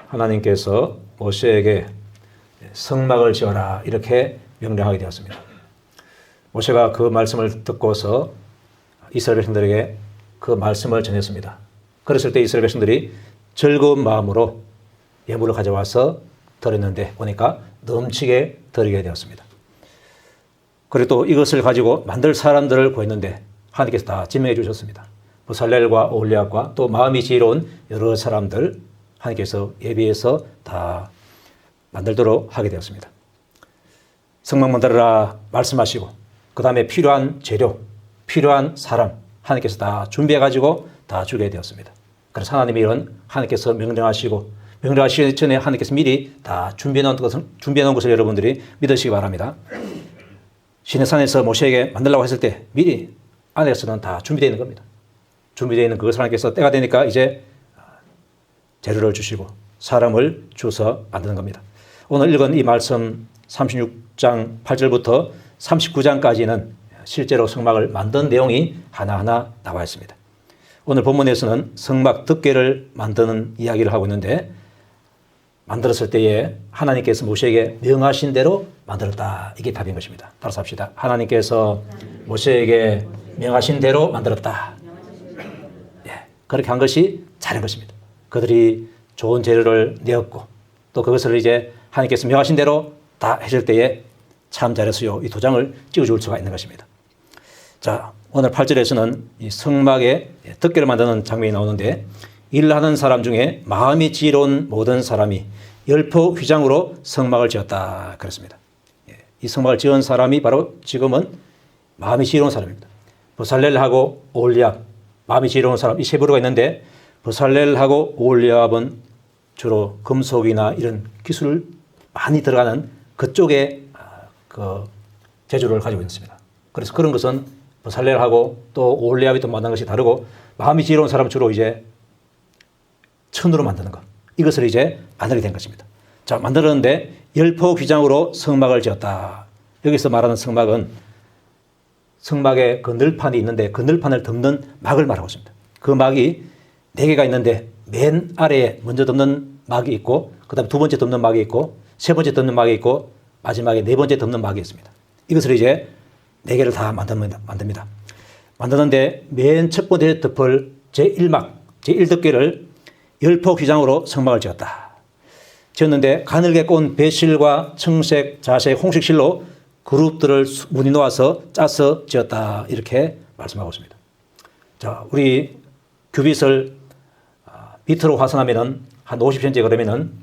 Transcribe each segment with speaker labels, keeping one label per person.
Speaker 1: 하나님께서 모세에게 성막을 지어라 이렇게 명령하게 되었습니다. 모세가 그 말씀을 듣고서 이스라엘 백성들에게 그 말씀을 전했습니다. 그랬을 때 이스라엘 백성들이 즐거운 마음으로 예물을 가져와서 드렸는데 보니까 넘치게 드리게 되었습니다. 그리고 또 이것을 가지고 만들 사람들을 구했는데 하나님께서 다 지명해 주셨습니다. 부살렐과 오홀리압과 또 마음이 지혜로운 여러 사람들 하나님께서 예비해서 다 만들도록 하게 되었습니다. 성막 만들어라 말씀하시고 그 다음에 필요한 재료, 필요한 사람 하나님께서 다 준비해가지고 다 주게 되었습니다. 그래서 하나님이 이런 하나님께서 명령하시기 전에 하나님께서 미리 다 준비해 놓은 것을 여러분들이 믿으시기 바랍니다. 시내산에서 모세에게 만들라고 했을 때 미리 안에서는 다 준비되어 있는 겁니다. 준비되어 있는 그것을 하나님께서 때가 되니까 이제 재료를 주시고 사람을 주서 만드는 겁니다. 오늘 읽은 이 말씀 36장 8절부터 39장까지는 실제로 성막을 만든 내용이 하나하나 나와 있습니다. 오늘 본문에서는 성막 덮개를 만드는 이야기를 하고 있는데 만들었을 때에 하나님께서 모세에게 명하신 대로 만들었다. 이게 답인 것입니다. 따라서 합시다. 하나님께서 모세에게 명하신 대로 만들었다. 예, 그렇게 한 것이 잘한 것입니다. 그들이 좋은 재료를 내었고 또 그것을 이제 하나님께서 명하신 대로 다 해줄 때에 참 잘했어요. 이 도장을 찍어줄 수가 있는 것입니다. 자, 오늘 8절에서는 이 성막에 덮개를 만드는 장면이 나오는데 일하는 사람 중에 마음이 지혜로운 모든 사람이 열포 휘장으로 성막을 지었다. 그렇습니다. 이 성막을 지은 사람이 바로 지금은 마음이 지혜로운 사람입니다. 부살렐하고 오홀리압, 마음이 지혜로운 사람, 이 세 부류가 있는데 부살렐하고 오홀리압은 주로 금속이나 이런 기술을 많이 들어가는 그쪽에 그 재주를 가지고 있습니다. 그래서 그런 것은 부살렐하고 또 오홀리압이 또 만든 것이 다르고 마음이 지혜로운 사람은 주로 이제 천으로 만드는 것. 이것을 이제 만들게 된 것입니다. 자, 만들었는데 열포 휘장으로 성막을 지었다. 여기서 말하는 성막은 성막에 그 늘판이 있는데 그 늘판을 덮는 막을 말하고 있습니다. 그 막이 4개가 있는데 맨 아래에 먼저 덮는 막이 있고 그 다음에 두 번째 덮는 막이 있고 세 번째 덮는 막이 있고 마지막에 네 번째 덮는 막이 있습니다. 이것을 이제 4개를 다 만듭니다. 만드는데 맨 첫 번째 덮을 제1막, 제1덮개를 열포 휘장으로 성막을 지었다. 지었는데 가늘게 꼰 배실과 청색, 자색, 홍색실로 그룹들을 무늬 놓아서 짜서 지었다. 이렇게 말씀하고 있습니다. 자, 우리 규빗을 미터로 화성하면은 한 50cm 그러면은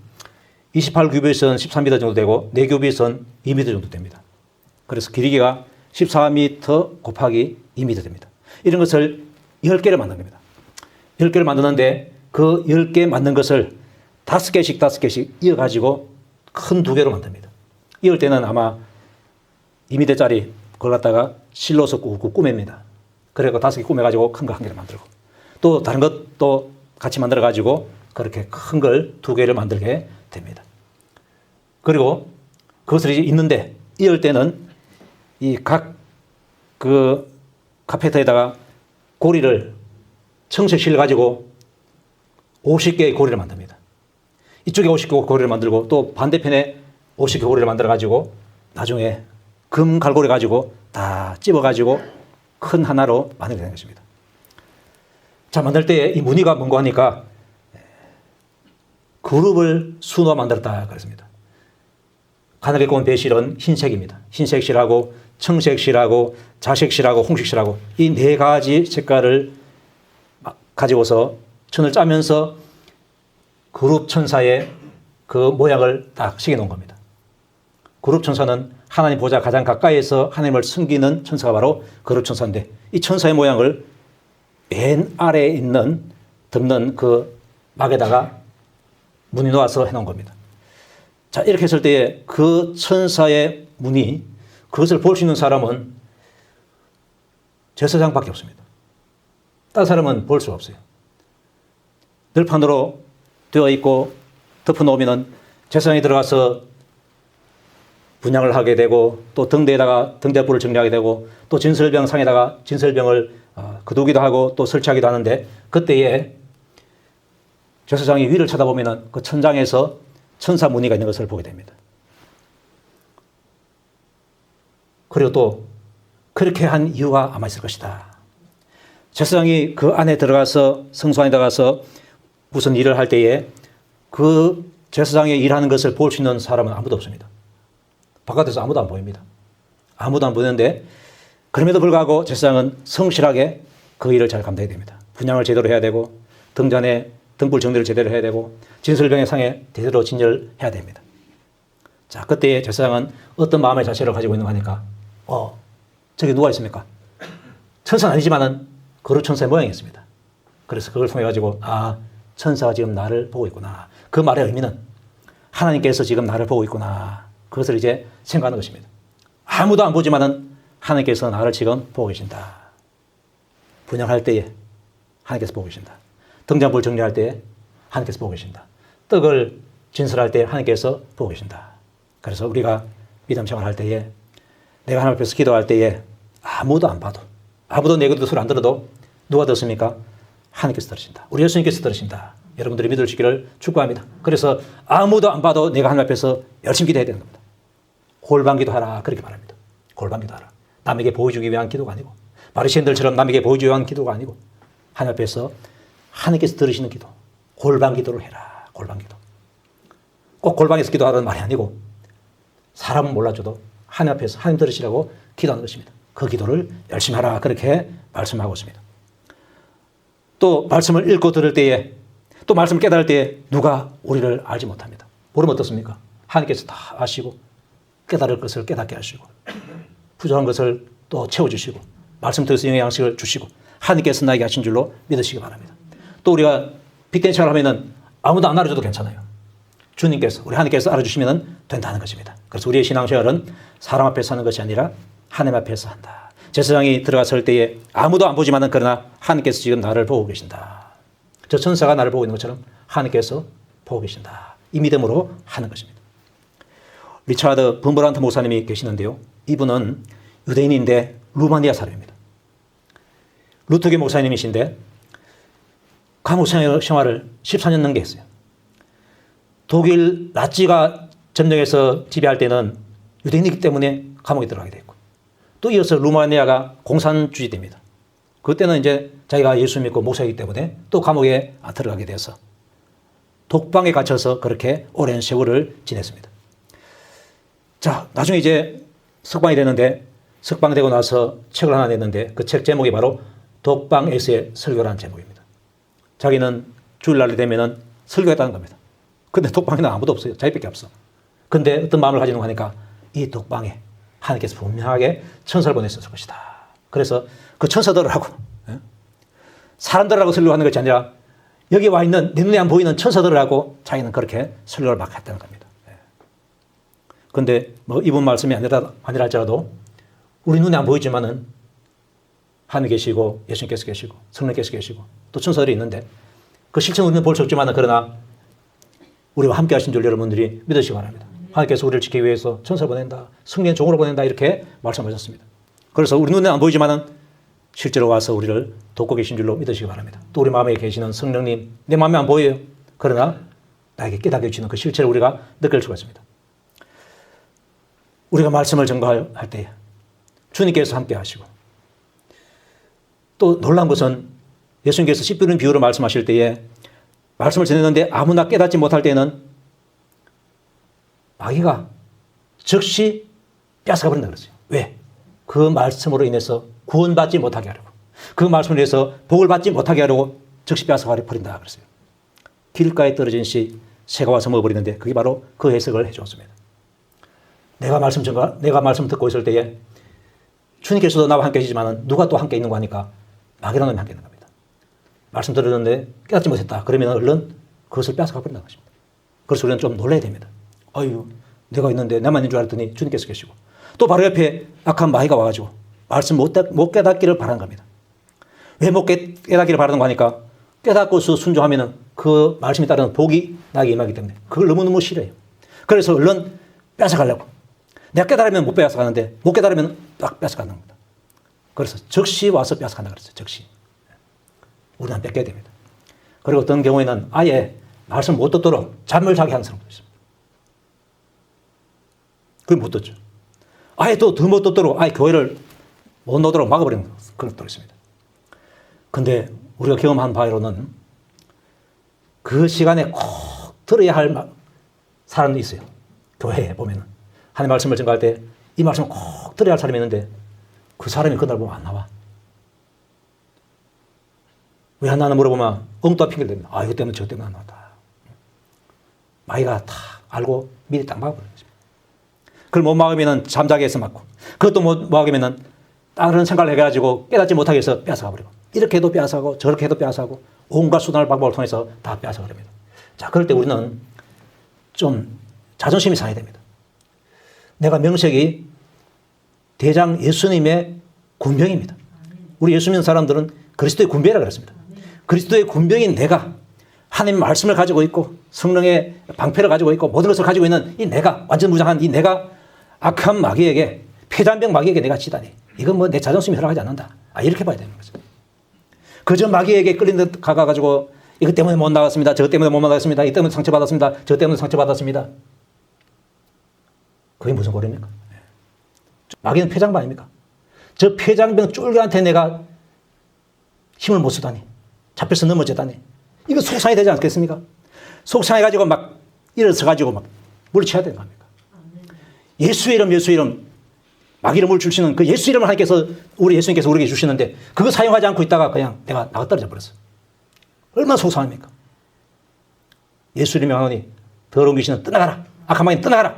Speaker 1: 28규빗은 13m 정도 되고 4규빗은 2m 정도 됩니다. 그래서 길이가 14m 곱하기 2m 됩니다. 이런 것을 10개를 만든 겁니다. 10개를 만드는데 그 10개 만든 것을 5개씩 이어가지고 큰 2개로 만듭니다. 이을 때는 아마 2m짜리 그걸 갖다가 실로서 꾹꾹 꾸맵니다. 그래서 5개 꾸며가지고 큰 거 1개를 만들고 또 다른 것도 같이 만들어가지고 그렇게 큰 걸 2개를 만들게 됩니다. 그리고 그것을 이제 있는데 이을 때는 이 각 그 카페트에다가 고리를 청색실 가지고 50개의 고리를 만듭니다. 이쪽에 50개 고리를 만들고 또 반대편에 50개 고리를 만들어 가지고 나중에 금 갈고리 가지고 다 찝어 가지고 큰 하나로 만들게 되는 것입니다. 자, 만들 때 이 무늬가 뭔가 하니까 그룹을 수놓아 만들었다 그랬습니다. 가늘게 꼰 배실은 흰색입니다. 흰색실하고 청색실하고 자색실하고 홍색실하고 이 4가지 색깔을 가지고서 천을 짜면서 그룹 천사의 그 모양을 딱 새겨 놓은 겁니다. 그룹 천사는 하나님 보좌 가장 가까이에서 하나님을 숨기는 천사가 바로 그룹 천사인데 이 천사의 모양을 맨 아래에 있는 덮는 그 막에다가 무늬 놓아서 해놓은 겁니다. 자, 이렇게 했을 때에 그 천사의 무늬, 그것을 볼 수 있는 사람은 제사장밖에 없습니다. 다른 사람은 볼 수가 없어요. 늘판으로 되어 있고 덮어놓으면 제사장이 들어가서 분향을 하게 되고 또 등대에다가 등대불을 정리하게 되고 또 진설병 상에다가 진설병을 거두기도 하고 또 설치하기도 하는데 그때에 제사장이 위를 쳐다보면 그 천장에서 천사 무늬가 있는 것을 보게 됩니다. 그리고 또 그렇게 한 이유가 아마 있을 것이다. 제사장이 그 안에 들어가서 성소 안에 들어가서 무슨 일을 할 때에 그 제사장이 일하는 것을 볼 수 있는 사람은 아무도 없습니다. 바깥에서 아무도 안 보입니다. 아무도 안 보이는데 그럼에도 불구하고 제사장은 성실하게 그 일을 잘 감당해야 됩니다. 분향을 제대로 해야 되고 등잔에 등불 정리를 제대로 해야 되고 진설병의 상에 제대로 진열해야 됩니다. 자, 그때 제사장은 어떤 마음의 자세를 가지고 있는 거 하니까 저기 누가 있습니까? 천사는 아니지만은 거룩 천사의 모양이 있습니다. 그래서 그걸 통해 가지고 천사가 지금 나를 보고 있구나. 그 말의 의미는 하나님께서 지금 나를 보고 있구나. 그것을 이제 생각하는 것입니다. 아무도 안 보지만은 하나님께서 나를 지금 보고 계신다. 분양할 때에 하나님께서 보고 계신다. 등잔불 정리할 때에 하나님께서 보고 계신다. 떡을 진설할 때 하나님께서 보고 계신다. 그래서 우리가 믿음 생활할 때에 내가 하나님 앞에서 기도할 때에 아무도 안 봐도 아무도 내 기도 소리 안 들어도 누가 듣습니까? 하나님께서 들으신다. 우리 예수님께서 들으신다. 여러분들이 믿을 수 있기를 축복합니다. 그래서 아무도 안 봐도 내가 하나님 앞에서 열심히 기도해야 되는 겁니다. 골방 기도하라 그렇게 말합니다. 골방 기도하라. 남에게 보여주기 위한 기도가 아니고 바리새인들처럼 남에게 보여주기 위한 기도가 아니고 하나님 앞에서 하나님께서 들으시는 기도, 골방 기도를 해라. 골방 기도. 꼭 골방에서 기도하라는 말이 아니고 사람은 몰라줘도 하나님 앞에서 하나님 들으시라고 기도하는 것입니다. 그 기도를 열심히 하라 그렇게 말씀하고 있습니다. 또 말씀을 읽고 들을 때에 또 말씀을 깨달을 때에 누가 우리를 알지 못합니다. 모르면 어떻습니까? 하나님께서 다 아시고 깨달을 것을 깨닫게 하시고 부족한 것을 또 채워주시고 말씀 들어서 영양식을 주시고 하나님께서 나에게 하신 줄로 믿으시기 바랍니다. 또 우리가 빅된 생활을 하면은 아무도 안 알아줘도 괜찮아요. 주님께서 우리 하나님께서 알아주시면 된다는 것입니다. 그래서 우리의 신앙생활은 사람 앞에서 하는 것이 아니라 하나님 앞에서 한다. 제사장이 들어갔을 때에 아무도 안 보지만은 그러나 하나님께서 지금 나를 보고 계신다. 저 천사가 나를 보고 있는 것처럼 하나님께서 보고 계신다. 이 믿음으로 하는 것입니다. 리차드 범버란트 목사님이 계시는데요. 이분은 유대인인데 루마니아 사람입니다. 루터계 목사님이신데 감옥 생활을 14년 넘게 했어요. 독일 나치가 점령해서 지배할 때는 유대인이기 때문에 감옥에 들어가게 됐고 또 이어서 루마니아가 공산주의됩니다. 그때는 이제 자기가 예수 믿고 목사이기 때문에 또 감옥에 들어가게 돼서 독방에 갇혀서 그렇게 오랜 세월을 지냈습니다. 자, 나중에 이제 석방이 되는데 석방되고 나서 책을 하나 냈는데 그 책 제목이 바로 독방에서의 설교라는 제목입니다. 자기는 주일날이 되면은 설교했다는 겁니다. 근데 독방에는 아무도 없어요. 자기밖에 없어. 근데 어떤 마음을 가지는 거 하니까 이 독방에 하나님께서 분명하게 천사를 보냈을 것이다. 그래서 그 천사들하고 사람들하고 설교하는 것이 아니라 여기 와 있는 내 눈에 안 보이는 천사들하고 자기는 그렇게 설교를 막 했다는 겁니다. 근데 뭐 이분 말씀이 아니라 할지라도 우리 눈에 안 보이지만은 하나님 계시고 예수님께서 계시고 성령께서 계시고 또 천사들이 있는데 그 실체는 우리는 볼 수 없지만은 그러나 우리와 함께 하신 줄 여러분들이 믿으시기 바랍니다. 하나님께서 우리를 지키기 위해서 천사를 보낸다. 성령의 종으로 보낸다. 이렇게 말씀하셨습니다. 그래서 우리 눈에 안 보이지만은 실제로 와서 우리를 돕고 계신 줄로 믿으시기 바랍니다. 또 우리 마음에 계시는 성령님, 내 마음에 안 보여요. 그러나 나에게 깨닫게 해주시는 그 실체를 우리가 느낄 수가 있습니다. 우리가 말씀을 전가할 때 주님께서 함께 하시고 또 놀라운 것은 예수님께서 씨 뿌리는 비유로 말씀하실 때에 말씀을 전했는데 아무나 깨닫지 못할 때는 마귀가 즉시 뺏어가 버린다 그랬어요. 왜? 그 말씀으로 인해서 구원받지 못하게 하려고 그 말씀으로 인해서 복을 받지 못하게 하려고 즉시 뺏어가 버린다 그랬어요. 길가에 떨어진 씨 새가 와서 먹어버리는데 그게 바로 그 해석을 해주었습니다. 내가 말씀 듣고 있을 때에 주님께서도 나와 함께 계시지만 누가 또 함께 있는 거 하니까 마귀라는 놈이 함께 있는 겁니다. 말씀 들었는데 깨닫지 못했다. 그러면 얼른 그것을 뺏어가 버린다는 것입니다. 그래서 우리는 좀 놀라야 됩니다. 아유, 내가 있는데 나만 있는 줄 알았더니 주님께서 계시고 또 바로 옆에 악한 마귀가 와가지고 말씀 못 깨닫기를 바라는 겁니다. 왜 못 깨닫기를 바라는 거 하니까 깨닫고 순종하면 그 말씀에 따르는 복이 나에게 임하기 때문에 그걸 너무너무 싫어해요. 그래서 얼른 뺏어가려고. 내가 깨달으면 못 뺏어가는데 못 깨달으면 딱 뺏어가는 겁니다. 그래서 즉시 와서 뺏어간다 그랬어요. 즉시. 우리는 뺏겨야 됩니다. 그리고 어떤 경우에는 아예 말씀 못 듣도록 잠을 자게 하는 사람도 있습니다. 그걸 못 듣죠. 아예 또 더 못 듣도록 아예 교회를 못 오도록 막아버리는 그런 것도 있습니다. 근데 우리가 경험한 바로는 그 시간에 꼭 들어야 할 사람도 있어요. 교회에 보면은. 하나님의 말씀을 전가할 때 이 말씀을 꼭 들어야 할 사람이 있는데 그 사람이 그날 보면 안 나와. 왜 안 나나 물어보면 엉뚱한 핑계를 댑니다. 아, 이것 때문에 저 때문에 안 나왔다. 마이가 다 알고 미리 딱 막아버리는 거죠. 그걸 못 막으면 잠자게 해서 막고, 그것도 못 막으면 다른 생각을 해가지고 깨닫지 못하게 해서 뺏어가 버리고, 이렇게 해도 뺏어가고 저렇게 해도 뺏어가고 온갖 수단을 방법을 통해서 다 뺏어가 버립니다. 자, 그럴 때 우리는 좀 자존심이 상해야 됩니다. 내가 명색이 대장 예수님의 군병입니다. 우리 예수 믿는 사람들은 그리스도의 군병이라고 그랬습니다. 그리스도의 군병인 내가 하나님의 말씀을 가지고 있고 성령의 방패를 가지고 있고 모든 것을 가지고 있는 이 내가, 완전 무장한 이 내가 악한 마귀에게, 폐잔병 마귀에게 내가 지다니, 이건 뭐 내 자존심이 허락하지 않는다. 이렇게 봐야 되는 거죠. 그저 마귀에게 끌린 듯 가가지고 이것 때문에 못 나갔습니다. 저것 때문에 못 나갔습니다. 이 때문에 상처받았습니다. 저 때문에 상처받았습니다. 그게 무슨 꼴입니까? 마귀는 폐장병 아닙니까? 저 폐장병 쫄개한테 내가 힘을 못 쓰다니, 잡혀서 넘어졌다니, 이거 속상이 되지 않겠습니까? 속상해가지고 막 일어서가지고 막 물리쳐야 되는 겁니까? 예수의 이름, 예수의 이름, 마귀를 물주시는 그 예수 이름을 하나님께서, 우리 예수님께서 우리에게 주시는데 그거 사용하지 않고 있다가 그냥 내가 나가 떨어져 버렸어. 얼마나 속상합니까? 예수 이름이 하노니 더러운 귀신은 떠나가라, 악한 마귀는 떠나가라.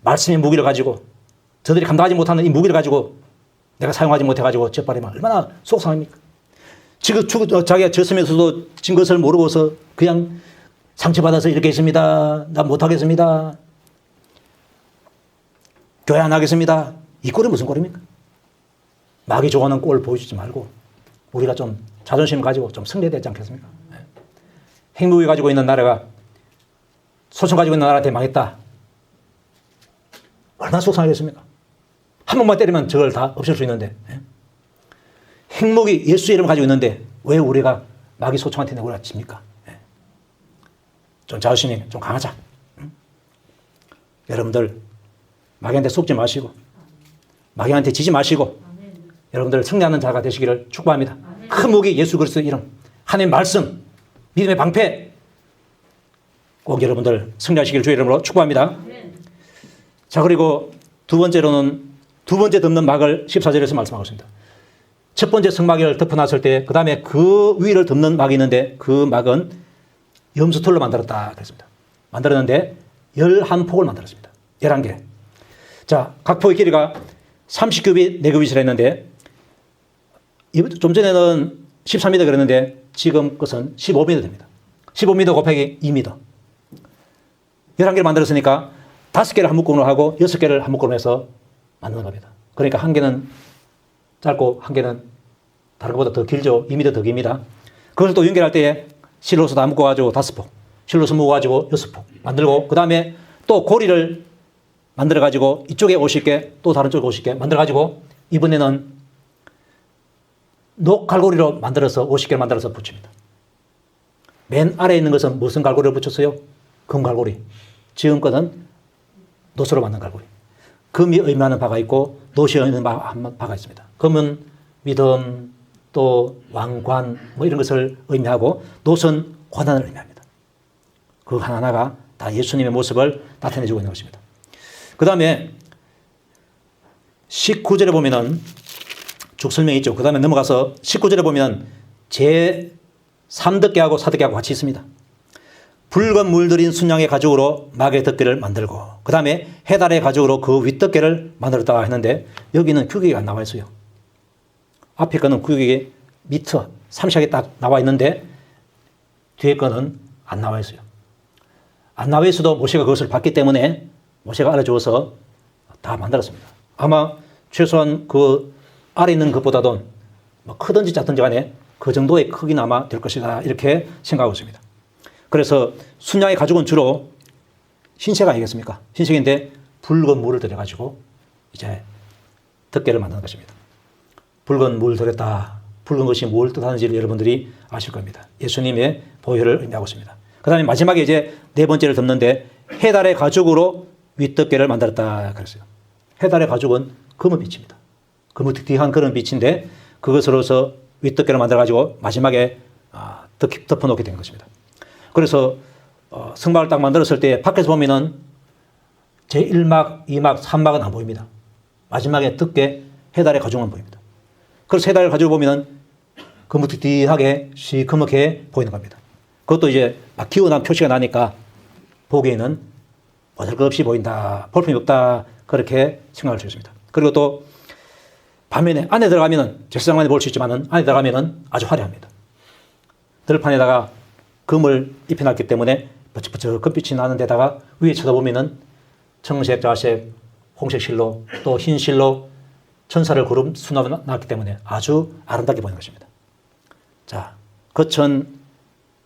Speaker 1: 말씀의 무기를 가지고, 저들이 감당하지 못하는 이 무기를 가지고 내가 사용하지 못해가지고 젖바리면 얼마나 속상합니까? 지금 자기가 졌으면서도 진 것을 모르고서 그냥 상처받아서 이렇게 했습니다. 나 못하겠습니다. 교회 안 하겠습니다. 이 꼴이 무슨 꼴입니까? 마귀 좋아하는 꼴 보여주지 말고 우리가 좀 자존심을 가지고 좀 승리되지 않겠습니까? 핵무기 가지고 있는 나라가 소총 가지고 있는 나라한테 망했다. 얼마나 속상하겠습니까? 한 번만 때리면 저걸 다 없앨 수 있는데, 핵무기 예수 이름 가지고 있는데 왜 우리가 마귀 소총한테 우리가 집니까? 좀 자존심이 좀 강하자. 여러분들 마귀한테 속지 마시고 마귀한테 지지 마시고 여러분들 승리하는 자가 되시기를 축복합니다. 큰 무기 예수 그리스도 이름, 하나님의 말씀, 믿음의 방패, 꼭 여러분들 승리하시기를 주의 이름으로 축복합니다. 자, 그리고 두 번째로는 두 번째 덮는 막을 14절에서 말씀하고 있습니다. 첫 번째 성막을 덮어놨을 때 그 다음에 그 위를 덮는 막이 있는데 그 막은 염소털로 만들었다 그랬습니다. 만들었는데 11폭을 만들었습니다. 11개. 자, 각 폭의 길이가 30규빗, 4규빗이라 했는데 좀 전에는 13m 그랬는데 지금 것은 15m 됩니다. 15m 곱하기 2m. 11개를 만들었으니까 5개를 한 묶음으로 하고 6개를 한 묶음으로 해서 만드는 겁니다. 그러니까 한 개는 짧고 한 개는 다른 것보다 더 길죠. 2m 더 깁니다. 그것을 또 연결할 때에 실로서 다 묶어가지고 5폭, 실로서 묶어가지고 6폭 만들고, 그 다음에 또 고리를 만들어가지고 이쪽에 50개, 또 다른 쪽에 50개 만들어가지고 이번에는 녹갈고리로 만들어서 50개를 만들어서 붙입니다. 맨 아래에 있는 것은 무슨 갈고리를 붙였어요? 금갈고리. 지금 거는 노수로 만든 갈고리. 금이 의미하는 바가 있고 노시 의미하는 바가 있습니다. 금은 믿음, 또 왕관 뭐 이런 것을 의미하고 노수는 고난을 의미합니다. 그 하나하나가 다 예수님의 모습을 나타내주고 있는 것입니다. 그 다음에 19절에 보면은 쭉 설명이 있죠. 그 다음에 넘어가서 19절에 보면 제 3덮개하고 4덮개하고 같이 있습니다. 붉은 물들인 순양의 가죽으로 막의 덮개를 만들고, 그 다음에 해달의 가죽으로 그 윗덮개를 만들었다고 했는데 여기는 규격이 안 나와 있어요. 앞에 거는 규격이 미터 30하게 딱 나와 있는데 뒤에 거는 안 나와 있어요. 안 나와 있어도 모세가 그것을 봤기 때문에 모세가 알아주어서 다 만들었습니다. 아마 최소한 그 아래 있는 것보다도 뭐 크든지 작든지 간에 그 정도의 크기는 아마 될 것이다, 이렇게 생각하고 있습니다. 그래서 순양의 가죽은 주로 흰색 아니겠습니까? 흰색인데 붉은 물을 들여가지고 이제 덮개를 만드는 것입니다. 붉은 물 들였다, 붉은 것이 뭘 뜻하는지를 여러분들이 아실 겁니다. 예수님의 보혈을 의미하고 있습니다. 그 다음에 마지막에 이제 네 번째를 덮는데 해달의 가죽으로 윗덮개를 만들었다 그랬어요. 해달의 가죽은 금은빛입니다. 금은틱틱한 그런 빛인데 그것으로서 윗덮개를 만들어가지고 마지막에 덮어놓게 된 것입니다. 그래서 성막을 딱 만들었을 때 밖에서 보면은 제1막, 2막, 3막은 안 보입니다. 마지막에 덮개 해달의 가죽만 보입니다. 그래서 해달의 가죽을 보면은 금은틱틱하게 시커멓게 보이는 겁니다. 그것도 이제 막 기운한 표시가 나니까 보기에는 보잘것없이 보인다, 볼품이 없다 그렇게 생각할 수 있습니다. 그리고 또 반면에 안에 들어가면은 제사장 안에 볼 수 있지만은 안에 들어가면은 아주 화려합니다. 들판에다가 금을 입혀놨기 때문에 버쩍버쩍 금빛이 나는 데다가 위에 쳐다보면은 청색, 자색, 홍색 실로 또 흰 실로 천사를 구름 수납해 놨기 때문에 아주 아름답게 보이는 것입니다. 자, 겉은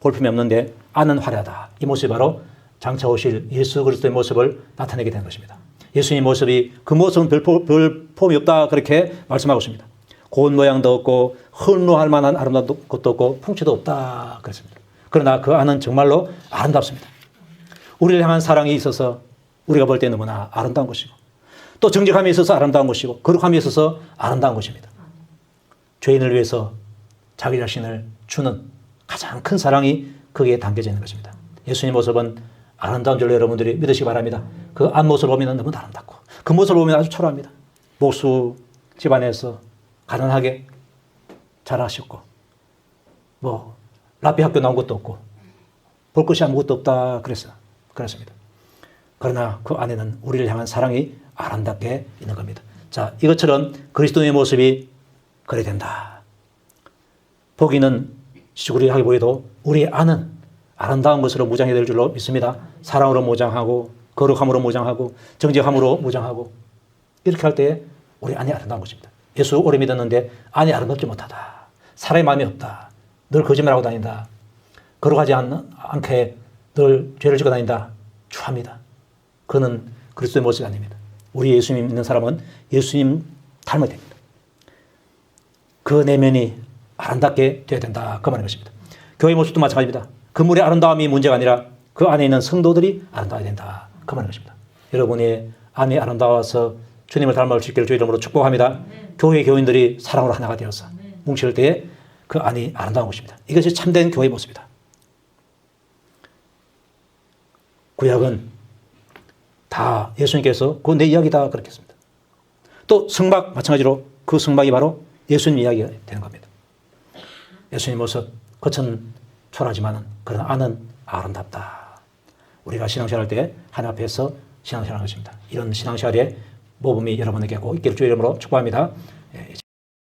Speaker 1: 볼품이 없는데 안은 화려하다. 이 모습이 바로 장차 오실 예수 그리스도의 모습을 나타내게 되는 것입니다. 예수님의 모습이 그 모습은 별 폼이 없다 그렇게 말씀하고 있습니다. 고운 모양도 없고 흠노할 만한 아름다운 것도 없고 풍채도 없다 그랬습니다. 그러나 그 안은 정말로 아름답습니다. 우리를 향한 사랑이 있어서 우리가 볼 때 너무나 아름다운 것이고 또 정직함에 있어서 아름다운 것이고 거룩함에 있어서 아름다운 것입니다. 죄인을 위해서 자기 자신을 주는 가장 큰 사랑이 거기에 담겨져 있는 것입니다. 예수님 모습은 아름다운 줄로 여러분들이 믿으시기 바랍니다. 그 앞모습을 보면 너무 아름답고 그 모습을 보면 아주 초라합니다. 목수 집안에서 가난하게 자라셨고 뭐 랍비 학교 나온 것도 없고 볼 것이 아무것도 없다 그랬습니다. 그러나 그 안에는 우리를 향한 사랑이 아름답게 있는 겁니다. 자, 이것처럼 그리스도의 모습이 그래 된다. 보기는 시구리하게 보여도 우리 안은 아름다운 것으로 무장해야 될 줄로 믿습니다. 사랑으로 무장하고 거룩함으로 무장하고 정직함으로 무장하고 이렇게 할 때 우리 안이 아름다운 것입니다. 예수 오래 믿었는데 안이 아름답지 못하다. 사람의 마음이 없다. 늘 거짓말하고 다닌다. 거룩하지 않게 늘 죄를 지고 다닌다. 추합니다. 그는 그리스도의 모습이 아닙니다. 우리 예수님 믿는 사람은 예수님 닮아야 됩니다. 그 내면이 아름답게 되어야 된다. 그 말인 것입니다. 교회 모습도 마찬가지입니다. 그물의 아름다움이 문제가 아니라 그 안에 있는 성도들이 아름다워야 된다. 그 말인 것입니다. 여러분의 안이 아름다워서 주님을 닮을 수 있기를 주의 이름으로 축복합니다. 교회 교인들이 사랑으로 하나가 되어서 뭉칠 때에 그 안이 아름다운 것입니다. 이것이 참된 교회의 모습이다. 구약은 다 예수님께서 그건 내 이야기다 그렇게 했습니다. 또 성막 마찬가지로 그 성막이 바로 예수님 이야기가 되는 겁니다. 예수님 모습 겉은 초라하지만 그러나 안은 아름답다. 우리가 신앙생활할 때 하나님 앞에서 신앙생활하는 것입니다. 이런 신앙생활의 모범이 여러분에게 꼭 있기를 주의 이름으로 축복합니다.